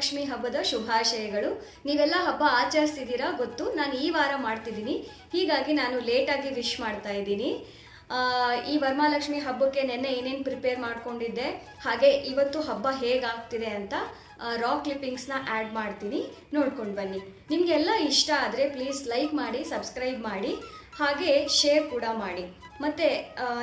ವರಮಹಾಲಕ್ಷ್ಮಿ ಹಬ್ಬದ ಶುಭಾಶಯಗಳು. ನೀವೆಲ್ಲ ಹಬ್ಬ ಆಚರಿಸ್ತಿದ್ದೀರಾ ಗೊತ್ತು. ನಾನು ಈ ವಾರ ಮಾಡ್ತಿದ್ದೀನಿ, ಹೀಗಾಗಿ ನಾನು ಲೇಟಾಗಿ ವಿಶ್ ಮಾಡ್ತಾ ಇದ್ದೀನಿ. ಈ ವರಮಹಾಲಕ್ಷ್ಮಿ ಹಬ್ಬಕ್ಕೆ ನೆನ್ನೆ ಏನೇನು ಪ್ರಿಪೇರ್ ಮಾಡ್ಕೊಂಡಿದ್ದೆ, ಹಾಗೆ ಇವತ್ತು ಹಬ್ಬ ಹೇಗಾಗ್ತಿದೆ ಅಂತ ರಾ ಕ್ಲಿಪ್ಪಿಂಗ್ಸ್ನ ಆ್ಯಡ್ ಮಾಡ್ತೀನಿ, ನೋಡ್ಕೊಂಡು ಬನ್ನಿ. ನಿಮಗೆಲ್ಲ ಇಷ್ಟ ಆದರೆ ಪ್ಲೀಸ್ ಲೈಕ್ ಮಾಡಿ, ಸಬ್ಸ್ಕ್ರೈಬ್ ಮಾಡಿ, ಹಾಗೆ ಶೇರ್ ಕೂಡ ಮಾಡಿ. ಮತ್ತು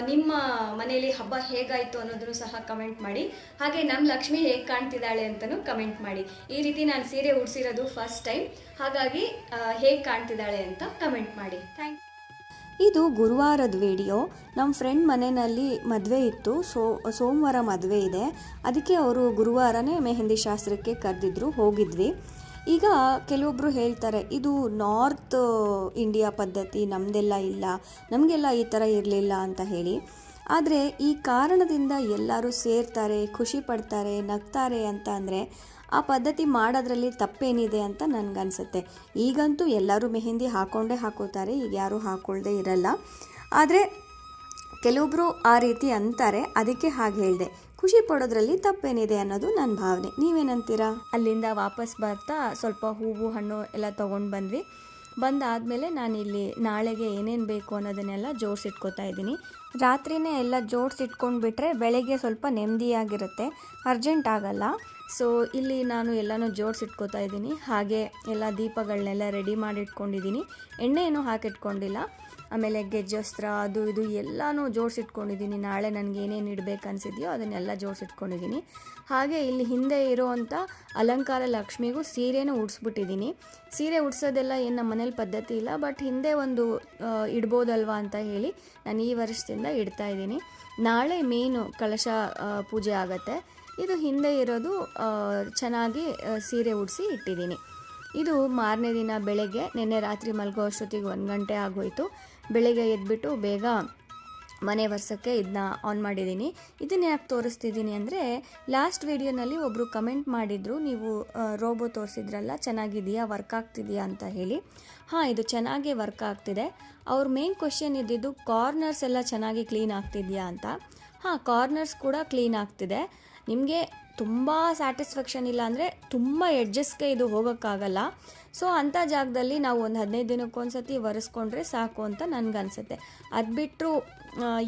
ನಿಮ್ಮ ಮನೆಯಲ್ಲಿ ಹಬ್ಬ ಹೇಗಾಯಿತು ಅನ್ನೋದನ್ನು ಸಹ ಕಮೆಂಟ್ ಮಾಡಿ. ಹಾಗೆ ನಮ್ಮ ಲಕ್ಷ್ಮಿ ಹೇಗೆ ಕಾಣ್ತಿದ್ದಾಳೆ ಅಂತಲೂ ಕಮೆಂಟ್ ಮಾಡಿ. ಈ ರೀತಿ ನಾನು ಸೀರೆ ಉಡಿಸಿರೋದು ಫಸ್ಟ್ ಟೈಮ್, ಹಾಗಾಗಿ ಹೇಗೆ ಕಾಣ್ತಿದ್ದಾಳೆ ಅಂತ ಕಮೆಂಟ್ ಮಾಡಿ. Thank you. ಇದು ಗುರುವಾರದ ವಿಡಿಯೋ. ನಮ್ಮ ಫ್ರೆಂಡ್ ಮನೆಯಲ್ಲಿ ಮದುವೆ ಇತ್ತು, ಸೋಮವಾರ ಮದುವೆ ಇದೆ, ಅದಕ್ಕೆ ಅವರು ಗುರುವಾರನೇ ಮೆಹಂದಿ ಶಾಸ್ತ್ರಕ್ಕೆ ಕರೆದಿದ್ರು, ಹೋಗಿದ್ವಿ. ಈಗ ಕೆಲವೊಬ್ಬರು ಹೇಳ್ತಾರೆ ಇದು ನಾರ್ತ್ ಇಂಡಿಯಾ ಪದ್ಧತಿ, ನಮ್ಮದೆಲ್ಲ ಇಲ್ಲ, ನಮಗೆಲ್ಲ ಈ ಥರ ಇರಲಿಲ್ಲ ಅಂತ ಹೇಳಿ. ಆದರೆ ಈ ಕಾರಣದಿಂದ ಎಲ್ಲರೂ ಸೇರ್ತಾರೆ, ಖುಷಿ ಪಡ್ತಾರೆ, ನಗ್ತಾರೆ ಅಂತ ಅಂದರೆ ಆ ಪದ್ಧತಿ ಮಾಡೋದ್ರಲ್ಲಿ ತಪ್ಪೇನಿದೆ ಅಂತ ನನಗನ್ಸುತ್ತೆ. ಈಗಂತೂ ಎಲ್ಲರೂ ಮೆಹಂದಿ ಹಾಕ್ಕೊಂಡೇ ಹಾಕೋತಾರೆ, ಈಗ ಯಾರೂ ಹಾಕ್ಕೊಳ್ಳದೆ ಇರಲ್ಲ. ಆದರೆ ಕೆಲವೊಬ್ಬರು ಆ ರೀತಿ ಅಂತಾರೆ, ಅದಕ್ಕೆ ಹಾಗೆ ಹೇಳಿದೆ. ಖುಷಿ ಪಡೋದ್ರಲ್ಲಿ ತಪ್ಪೇನಿದೆ ಅನ್ನೋದು ನನ್ನ ಭಾವನೆ. ನೀವೇನಂತೀರಾ? ಅಲ್ಲಿಂದ ವಾಪಸ್ ಬರ್ತಾ ಸ್ವಲ್ಪ ಹೂವು ಹಣ್ಣು ಎಲ್ಲ ತೊಗೊಂಡು ಬಂದ್ವಿ. ಬಂದಾದಮೇಲೆ ನಾನಿಲ್ಲಿ ನಾಳೆಗೆ ಏನೇನು ಬೇಕು ಅನ್ನೋದನ್ನೆಲ್ಲ ಜೋಡಿಸಿಟ್ಕೋತಾ ಇದ್ದೀನಿ. ರಾತ್ರಿನೇ ಎಲ್ಲ ಜೋಡಿಸಿಟ್ಕೊಂಡ್ಬಿಟ್ರೆ ಬೆಳಗ್ಗೆ ಸ್ವಲ್ಪ ನೆಮ್ಮದಿಯಾಗಿರುತ್ತೆ, ಅರ್ಜೆಂಟ್ ಆಗಲ್ಲ. ಸೊ ಇಲ್ಲಿ ನಾನು ಎಲ್ಲನೂ ಜೋಡಿಸಿಟ್ಕೋತಾ ಇದ್ದೀನಿ. ಹಾಗೆ ಎಲ್ಲ ದೀಪಗಳನ್ನೆಲ್ಲ ರೆಡಿ ಮಾಡಿಟ್ಕೊಂಡಿದ್ದೀನಿ, ಎಣ್ಣೆ ಏನೂ ಹಾಕಿಟ್ಕೊಂಡಿಲ್ಲ. ಆಮೇಲೆ ಗೆಜ್ಜಸ್ತ್ರ ಅದು ಇದು ಎಲ್ಲನೂ ಜೋಡಿಸಿಟ್ಕೊಂಡಿದ್ದೀನಿ. ನಾಳೆ ನನಗೆ ಏನೇನು ಇಡಬೇಕು ಅನಿಸಿದೆಯೋ ಅದನ್ನೆಲ್ಲ ಜೋಡಿಸಿಟ್ಕೊಂಡಿದ್ದೀನಿ. ಹಾಗೆ ಇಲ್ಲಿ ಹಿಂದೆ ಇರೋವಂಥ ಅಲಂಕಾರ ಲಕ್ಷ್ಮಿಗೂ ಸೀರೆನೂ ಉಡಿಸ್ಬಿಟ್ಟಿದ್ದೀನಿ. ಸೀರೆ ಉಡ್ಸೋದೆಲ್ಲ ಏನು ನಮ್ಮ ಮನೇಲಿ ಪದ್ಧತಿ ಇಲ್ಲ, ಬಟ್ ಹಿಂದೆ ಒಂದು ಇಡ್ಬೋದಲ್ವಾ ಅಂತ ಹೇಳಿ ನಾನು ಈ ವರ್ಷದಿಂದ ಇಡ್ತಾಯಿದ್ದೀನಿ. ನಾಳೆ ಮೇನು ಕಳಶ ಪೂಜೆ ಆಗುತ್ತೆ. ಇದು ಹಿಂದೆ ಇರೋದು ಚೆನ್ನಾಗಿ ಸೀರೆ ಉಡಿಸಿ ಇಟ್ಟಿದ್ದೀನಿ. ಇದು ಮಾರನೇ ದಿನ ಬೆಳಗ್ಗೆ, ನಿನ್ನೆ ರಾತ್ರಿ ಮಲಗೋ ಅಷ್ಟೊತ್ತಿಗೆ 1 ಗಂಟೆ ಆಗೋಯಿತು. ಬೆಳಗ್ಗೆ ಎದ್ಬಿಟ್ಟು ಬೇಗ ಮನೆ ವರ್ಷಕ್ಕೆ ಇದನ್ನ ಆನ್ ಮಾಡಿದ್ದೀನಿ. ಇದನ್ನ ಯಾಕೆ ತೋರಿಸ್ತಿದ್ದೀನಿ ಅಂದರೆ, ಲಾಸ್ಟ್ ವಿಡಿಯೋನಲ್ಲಿ ಒಬ್ಬರು ಕಮೆಂಟ್ ಮಾಡಿದರು, ನೀವು ರೋಬೋ ತೋರಿಸಿದ್ರಲ್ಲ ಚೆನ್ನಾಗಿದೆಯಾ, ವರ್ಕ್ ಆಗ್ತಿದೆಯಾ ಅಂತ ಹೇಳಿ. ಹಾಂ, ಇದು ಚೆನ್ನಾಗಿ ವರ್ಕ್ ಆಗ್ತಿದೆ. ಅವ್ರ ಮೇನ್ ಕ್ವೆಶ್ಚನ್ ಇದ್ದಿದ್ದು ಕಾರ್ನರ್ಸ್ ಎಲ್ಲ ಚೆನ್ನಾಗಿ ಕ್ಲೀನ್ ಆಗ್ತಿದೆಯಾ ಅಂತ. ಹಾಂ, ಕಾರ್ನರ್ಸ್ ಕೂಡ ಕ್ಲೀನ್ ಆಗ್ತಿದೆ. ನಿಮಗೆ ತುಂಬ ಸ್ಯಾಟಿಸ್ಫ್ಯಾಕ್ಷನ್ ಇಲ್ಲ ಅಂದರೆ ತುಂಬ ಎಡ್ಜಸ್ಗೆ ಇದು ಹೋಗೋಕ್ಕಾಗಲ್ಲ. ಸೊ ಅಂಥ ಜಾಗದಲ್ಲಿ ನಾವು ಒಂದು 15 ದಿನಕ್ಕೊಂದ್ಸತಿ ಒರೆಸ್ಕೊಂಡ್ರೆ ಸಾಕು ಅಂತ ನನಗನ್ಸುತ್ತೆ. ಅದು ಬಿಟ್ಟರು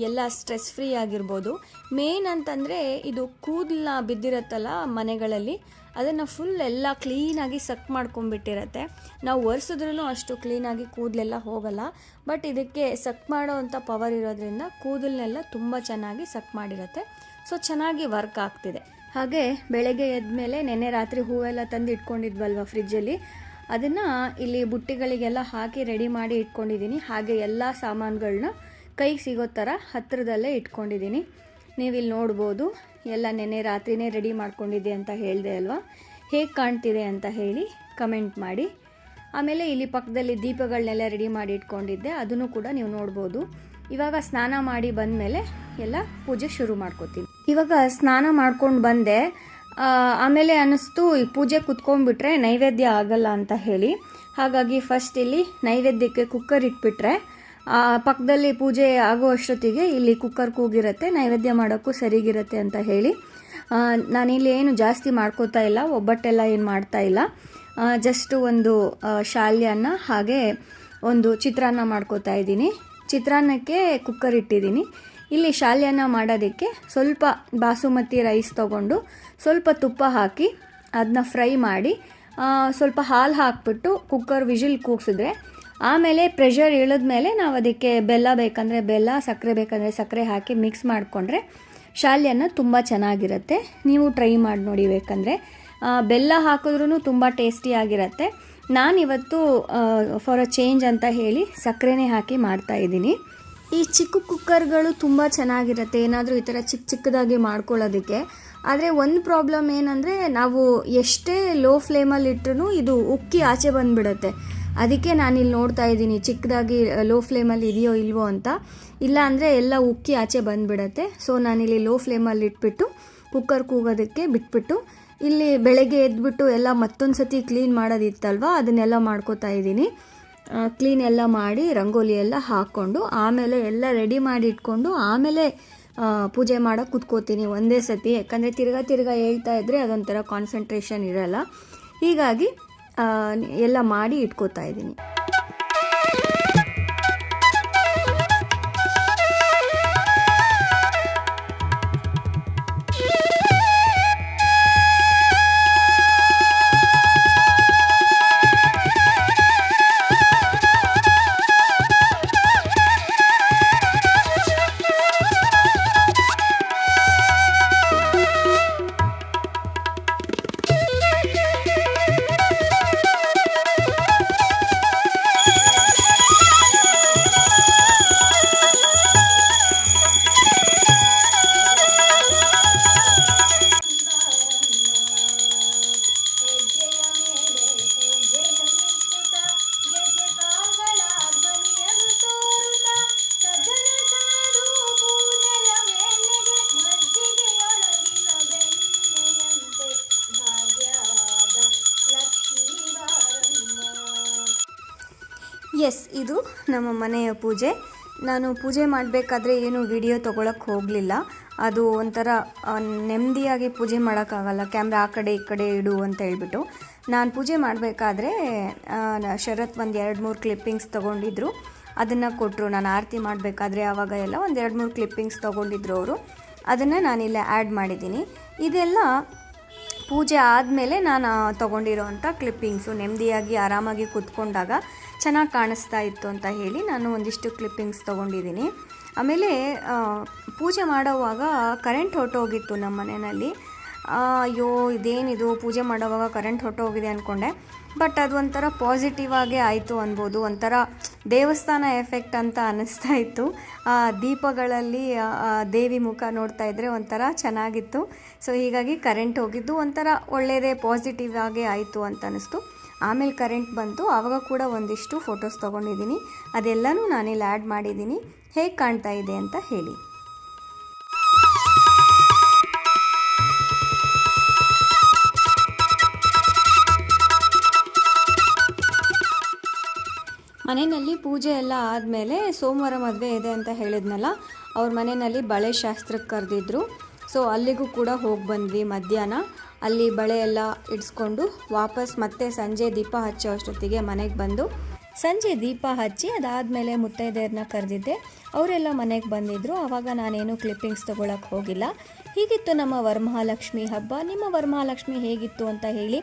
ಎಲ್ಲ ಸ್ಟ್ರೆಸ್ ಫ್ರೀ ಆಗಿರ್ಬೋದು. ಮೇನ್ ಅಂತಂದರೆ ಇದು ಕೂದಲನ್ನ ಬಿದ್ದಿರತ್ತಲ್ಲ ಮನೆಗಳಲ್ಲಿ, ಅದನ್ನು ಫುಲ್ ಎಲ್ಲ ಕ್ಲೀನಾಗಿ ಸಕ್ ಮಾಡ್ಕೊಂಡ್ಬಿಟ್ಟಿರತ್ತೆ. ನಾವು ಒರೆಸಿದ್ರೂ ಅಷ್ಟು ಕ್ಲೀನಾಗಿ ಕೂದಲೆಲ್ಲ ಹೋಗಲ್ಲ. ಬಟ್ ಇದಕ್ಕೆ ಸಕ್ ಮಾಡೋ ಅಂಥ ಪವರ್ ಇರೋದ್ರಿಂದ ಕೂದಲನ್ನೆಲ್ಲ ತುಂಬ ಚೆನ್ನಾಗಿ ಸಕ್ ಮಾಡಿರುತ್ತೆ. ಸೊ ಚೆನ್ನಾಗಿ ವರ್ಕ್ ಆಗ್ತಿದೆ. ಹಾಗೆ ಬೆಳಗ್ಗೆ ಎದ್ಮೇಲೆ ನೆನ್ನೆ ರಾತ್ರಿ ಹೂವೆಲ್ಲ ತಂದು ಇಟ್ಕೊಂಡಿದ್ವಲ್ವ ಫ್ರಿಜ್ಜಲ್ಲಿ, ಅದನ್ನು ಇಲ್ಲಿ ಬುಟ್ಟಿಗಳಿಗೆಲ್ಲ ಹಾಕಿ ರೆಡಿ ಮಾಡಿ ಇಟ್ಕೊಂಡಿದ್ದೀನಿ. ಹಾಗೆ ಎಲ್ಲ ಸಾಮಾನುಗಳನ್ನ ಕೈಗೆ ಸಿಗೋ ಥರ ಹತ್ತಿರದಲ್ಲೇ ಇಟ್ಕೊಂಡಿದ್ದೀನಿ. ನೀವಿಲ್ಲಿ ನೋಡ್ಬೋದು, ಎಲ್ಲ ನೆನ್ನೆ ರಾತ್ರಿನೇ ರೆಡಿ ಮಾಡ್ಕೊಂಡಿದ್ದೆ ಅಂತ ಹೇಳಿದೆ ಅಲ್ವಾ. ಹೇಗೆ ಕಾಣ್ತಿದೆ ಅಂತ ಹೇಳಿ ಕಮೆಂಟ್ ಮಾಡಿ. ಆಮೇಲೆ ಇಲ್ಲಿ ಪಕ್ಕದಲ್ಲಿ ದೀಪಗಳನ್ನೆಲ್ಲ ರೆಡಿ ಮಾಡಿ ಇಟ್ಕೊಂಡಿದ್ದೆ, ಅದನ್ನು ಕೂಡ ನೀವು ನೋಡ್ಬೋದು. ಇವಾಗ ಸ್ನಾನ ಮಾಡಿ ಬಂದಮೇಲೆ ಎಲ್ಲ ಪೂಜೆ ಶುರು ಮಾಡ್ಕೋತೀನಿ. ಇವಾಗ ಸ್ನಾನ ಮಾಡ್ಕೊಂಡು ಬಂದೆ. ಆಮೇಲೆ ಅನ್ನಿಸ್ತು ಈ ಪೂಜೆ ಕುತ್ಕೊಂಡ್ಬಿಟ್ರೆ ನೈವೇದ್ಯ ಆಗಲ್ಲ ಅಂತ ಹೇಳಿ. ಹಾಗಾಗಿ ಫಸ್ಟ್ ಇಲ್ಲಿ ನೈವೇದ್ಯಕ್ಕೆ ಕುಕ್ಕರ್ ಇಟ್ಬಿಟ್ರೆ ಪಕ್ಕದಲ್ಲಿ ಪೂಜೆ ಆಗೋ ಅಷ್ಟೊತ್ತಿಗೆ ಇಲ್ಲಿ ಕುಕ್ಕರ್ ಕೂಗಿರುತ್ತೆ, ನೈವೇದ್ಯ ಮಾಡೋಕ್ಕೂ ಸರಿಗಿರುತ್ತೆ ಅಂತ ಹೇಳಿ ನಾನಿಲ್ಲಿ ಏನು ಜಾಸ್ತಿ ಮಾಡ್ಕೋತಾ ಇಲ್ಲ, ಒಬ್ಬಟ್ಟೆಲ್ಲ ಏನು ಮಾಡ್ತಾ ಇಲ್ಲ. ಜಸ್ಟ್ ಒಂದು ಶಾಲ್ಯನ್ನ ಹಾಗೆ ಒಂದು ಚಿತ್ರಾನ್ನ ಮಾಡ್ಕೋತಾ ಇದ್ದೀನಿ. ಚಿತ್ರಾನ್ನಕ್ಕೆ ಕುಕ್ಕರ್ ಇಟ್ಟಿದ್ದೀನಿ. ಇಲ್ಲಿ ಶಾಲ್ಯನ್ನ ಮಾಡೋದಕ್ಕೆ ಸ್ವಲ್ಪ ಬಾಸುಮತಿ ರೈಸ್ ತೊಗೊಂಡು ಸ್ವಲ್ಪ ತುಪ್ಪ ಹಾಕಿ ಅದನ್ನ ಫ್ರೈ ಮಾಡಿ ಸ್ವಲ್ಪ ಹಾಲು ಹಾಕ್ಬಿಟ್ಟು ಕುಕ್ಕರ್ ವಿಜಿಲ್ ಕೂಗಿಸಿದ್ರೆ, ಆಮೇಲೆ ಪ್ರೆಷರ್ ಇಳಿದ್ಮೇಲೆ ನಾವು ಅದಕ್ಕೆ ಬೆಲ್ಲ ಬೇಕಂದರೆ ಬೆಲ್ಲ, ಸಕ್ಕರೆ ಬೇಕಂದರೆ ಸಕ್ಕರೆ ಹಾಕಿ ಮಿಕ್ಸ್ ಮಾಡಿಕೊಂಡ್ರೆ ಶಾಲ್ಯನ್ನ ತುಂಬ ಚೆನ್ನಾಗಿರುತ್ತೆ. ನೀವು ಟ್ರೈ ಮಾಡಿ ನೋಡಿ ಬೇಕಂದರೆ. ಬೆಲ್ಲ ಹಾಕಿದ್ರೂ ತುಂಬ ಟೇಸ್ಟಿಯಾಗಿರುತ್ತೆ. ನಾನಿವತ್ತು ಫಾರ್ ಅ ಚೇಂಜ್ ಅಂತ ಹೇಳಿ ಸಕ್ಕರೆನೇ ಹಾಕಿ ಮಾಡ್ತಾಯಿದ್ದೀನಿ. ಈ ಚಿಕ್ಕ ಕುಕ್ಕರ್ಗಳು ತುಂಬ ಚೆನ್ನಾಗಿರುತ್ತೆ, ಏನಾದರೂ ಈ ಥರ ಚಿಕ್ಕ ಚಿಕ್ಕದಾಗಿ ಮಾಡ್ಕೊಳ್ಳೋದಕ್ಕೆ. ಆದರೆ ಒಂದು ಪ್ರಾಬ್ಲಮ್ ಏನಂದರೆ, ನಾವು ಎಷ್ಟೇ ಲೋ ಫ್ಲೇಮಲ್ಲಿ ಇಟ್ಟರೂ ಇದು ಉಕ್ಕಿ ಆಚೆ ಬಂದುಬಿಡುತ್ತೆ. ಅದಕ್ಕೆ ನಾನಿಲ್ಲಿ ನೋಡ್ತಾ ಇದ್ದೀನಿ ಚಿಕ್ಕದಾಗಿ ಲೋ ಫ್ಲೇಮಲ್ಲಿ ಇದೆಯೋ ಇಲ್ವೋ ಅಂತ. ಇಲ್ಲ ಅಂದರೆ ಎಲ್ಲ ಉಕ್ಕಿ ಆಚೆ ಬಂದುಬಿಡುತ್ತೆ. ಸೊ ನಾನಿಲ್ಲಿ ಲೋ ಫ್ಲೇಮಲ್ಲಿ ಇಟ್ಬಿಟ್ಟು ಕುಕ್ಕರ್ ಕೂಗೋದಕ್ಕೆ ಬಿಟ್ಬಿಟ್ಟು ಇಲ್ಲಿ ಬೆಳಗ್ಗೆ ಎದ್ಬಿಟ್ಟು ಎಲ್ಲ ಮತ್ತೊಂದು ಸತಿ ಕ್ಲೀನ್ ಮಾಡೋದಿತ್ತಲ್ವ, ಅದನ್ನೆಲ್ಲ ಮಾಡ್ಕೋತಾ ಇದ್ದೀನಿ. ಕ್ಲೀನ್ ಎಲ್ಲ ಮಾಡಿ ರಂಗೋಲಿ ಎಲ್ಲ ಹಾಕ್ಕೊಂಡು ಆಮೇಲೆ ಎಲ್ಲ ರೆಡಿ ಮಾಡಿ ಇಟ್ಕೊಂಡು ಆಮೇಲೆ ಪೂಜೆ ಮಾಡೋಕ್ಕೆ ಕೂತ್ಕೋತೀನಿ ಒಂದೇ ಸತಿ. ಯಾಕಂದರೆ ತಿರ್ಗಾ ಹೇಳ್ತಾ ಇದ್ದರೆ ಅದೊಂಥರ ಕಾನ್ಸಂಟ್ರೇಷನ್ ಇರಲ್ಲ. ಹೀಗಾಗಿ ಎಲ್ಲ ಮಾಡಿ ಇಟ್ಕೋತಾ ಇದ್ದೀನಿ. ಎಸ್, ಇದು ನಮ್ಮ ಮನೆಯ ಪೂಜೆ. ನಾನು ಪೂಜೆ ಮಾಡಬೇಕಾದ್ರೆ ಏನು ವಿಡಿಯೋ ತೊಗೊಳಕ್ಕೆ ಹೋಗಲಿಲ್ಲ. ಅದು ಒಂಥರ ನೆಮ್ಮದಿಯಾಗಿ ಪೂಜೆ ಮಾಡೋಕ್ಕಾಗಲ್ಲ, ಕ್ಯಾಮ್ರಾ ಆ ಕಡೆ ಈ ಕಡೆ ಇಡು ಅಂತ ಹೇಳ್ಬಿಟ್ಟು. ನಾನು ಪೂಜೆ ಮಾಡಬೇಕಾದ್ರೆ ಶರತ್ ಒಂದು 2-3 ಕ್ಲಿಪ್ಪಿಂಗ್ಸ್ ತೊಗೊಂಡಿದ್ರು, ಅದನ್ನು ಕೊಟ್ಟರು. ನಾನು ಆರತಿ ಮಾಡಬೇಕಾದ್ರೆ ಆವಾಗ ಎಲ್ಲ ಒಂದು 2-3 ಕ್ಲಿಪ್ಪಿಂಗ್ಸ್ ತೊಗೊಂಡಿದ್ರು ಅವರು. ಅದನ್ನು ನಾನಿಲ್ಲಿ ಆ್ಯಡ್ ಮಾಡಿದ್ದೀನಿ. ಇದೆಲ್ಲ ಪೂಜೆ ಆದಮೇಲೆ ನಾನು ತೊಗೊಂಡಿರೋವಂಥ ಕ್ಲಿಪ್ಪಿಂಗ್ಸು. ನೆಮ್ಮದಿಯಾಗಿ ಆರಾಮಾಗಿ ಕೂತ್ಕೊಂಡಾಗ ಚೆನ್ನಾಗಿ ಕಾಣಿಸ್ತಾ ಇತ್ತು ಅಂತ ಹೇಳಿ ನಾನು ಒಂದಿಷ್ಟು ಕ್ಲಿಪ್ಪಿಂಗ್ಸ್ ತೊಗೊಂಡಿದ್ದೀನಿ. ಆಮೇಲೆ ಪೂಜೆ ಮಾಡೋವಾಗ ಕರೆಂಟ್ ಹೊರಟೋಗಿತ್ತು ನಮ್ಮ ಮನೆಯಲ್ಲಿ. ಅಯ್ಯೋ ಇದೇನಿದು ಪೂಜೆ ಮಾಡೋವಾಗ ಕರೆಂಟ್ ಹೊರಟೋಗಿದೆ ಅಂದ್ಕೊಂಡೆ. ಬಟ್ ಅದು ಒಂಥರ ಪಾಸಿಟಿವ್ ಆಗೇ ಆಯಿತು ಅನ್ಬೋದು. ಒಂಥರ ದೇವಸ್ಥಾನ ಎಫೆಕ್ಟ್ ಅಂತ ಅನ್ನಿಸ್ತಾ ಇತ್ತು. ದೀಪಗಳಲ್ಲಿ ದೇವಿ ಮುಖ ನೋಡ್ತಾ ಇದ್ದರೆ ಒಂಥರ ಚೆನ್ನಾಗಿತ್ತು. ಸೊ ಹೀಗಾಗಿ ಕರೆಂಟ್ ಹೋಗಿದ್ದು ಒಂಥರ ಒಳ್ಳೆಯದೇ ಪಾಸಿಟಿವ್ ಆಗೇ ಆಯಿತು ಅಂತ ಅನ್ನಿಸ್ತು. ಆಮೇಲೆ ಕರೆಂಟ್ ಬಂತು, ಆವಾಗ ಕೂಡ ಒಂದಿಷ್ಟು ಫೋಟೋಸ್ ತೊಗೊಂಡಿದ್ದೀನಿ. ಅದೆಲ್ಲನೂ ನಾನಿಲ್ಲಿ ಆ್ಯಡ್ ಮಾಡಿದ್ದೀನಿ. ಹೇಗೆ ಕಾಣ್ತಾ ಇದೆ ಅಂತ ಹೇಳಿ. ಮನೆಯಲ್ಲಿ ಪೂಜೆ ಎಲ್ಲ ಆದಮೇಲೆ ಸೋಮವಾರ ಮದುವೆ ಇದೆ ಅಂತ ಹೇಳಿದ್ನಲ್ಲ, ಅವ್ರ ಮನೆಯಲ್ಲಿ ಬಳೆ ಶಾಸ್ತ್ರಕ್ಕೆ ಕರೆದಿದ್ರು. ಸೊ ಅಲ್ಲಿಗೂ ಕೂಡ ಹೋಗಿ ಬಂದ್ವಿ ಮಧ್ಯಾಹ್ನ. ಅಲ್ಲಿ ಬಳೆ ಎಲ್ಲ ಇಡಿಸ್ಕೊಂಡು ವಾಪಸ್ ಮತ್ತೆ ಸಂಜೆ ದೀಪ ಹಚ್ಚೋ ಅಷ್ಟೊತ್ತಿಗೆ ಮನೆಗೆ ಬಂದು ಸಂಜೆ ದೀಪ ಹಚ್ಚಿ ಅದಾದಮೇಲೆ ಮುತ್ತೈದೆಯರನ್ನ ಕರೆದಿದ್ದೆ. ಅವರೆಲ್ಲ ಮನೆಗೆ ಬಂದಿದ್ದರು. ಆವಾಗ ನಾನೇನು ಕ್ಲಿಪ್ಪಿಂಗ್ಸ್ ತೊಗೊಳಕ್ಕೆ ಹೋಗಿಲ್ಲ. ಹೀಗಿತ್ತು ನಮ್ಮ ವರಮಹಾಲಕ್ಷ್ಮಿ ಹಬ್ಬ. ನಿಮ್ಮ ವರಮಹಾಲಕ್ಷ್ಮಿ ಹೇಗಿತ್ತು ಅಂತ ಹೇಳಿ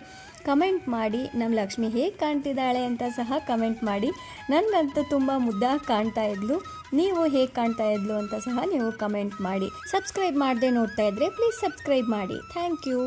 ಕಮೆಂಟ್ ಮಾಡಿ. ನಮ್ಮ ಲಕ್ಷ್ಮಿ ಹೇಗೆ ಕಾಣ್ತಿದ್ದಾಳೆ ಅಂತ ಸಹ ಕಮೆಂಟ್ ಮಾಡಿ. ನನಗಂತೂ ತುಂಬ ಮುದ್ದಾಗಿ ಕಾಣ್ತಾ ಇದ್ಲು. ನೀವು ಹೇಗೆ ಕಾಣ್ತಾ ಇದ್ಲು ಅಂತ ಸಹ ನೀವು ಕಮೆಂಟ್ ಮಾಡಿ. ಸಬ್ಸ್ಕ್ರೈಬ್ ಮಾಡದೆ ನೋಡ್ತಾ ಇದ್ದರೆ ಪ್ಲೀಸ್ ಸಬ್ಸ್ಕ್ರೈಬ್ ಮಾಡಿ. Thank you.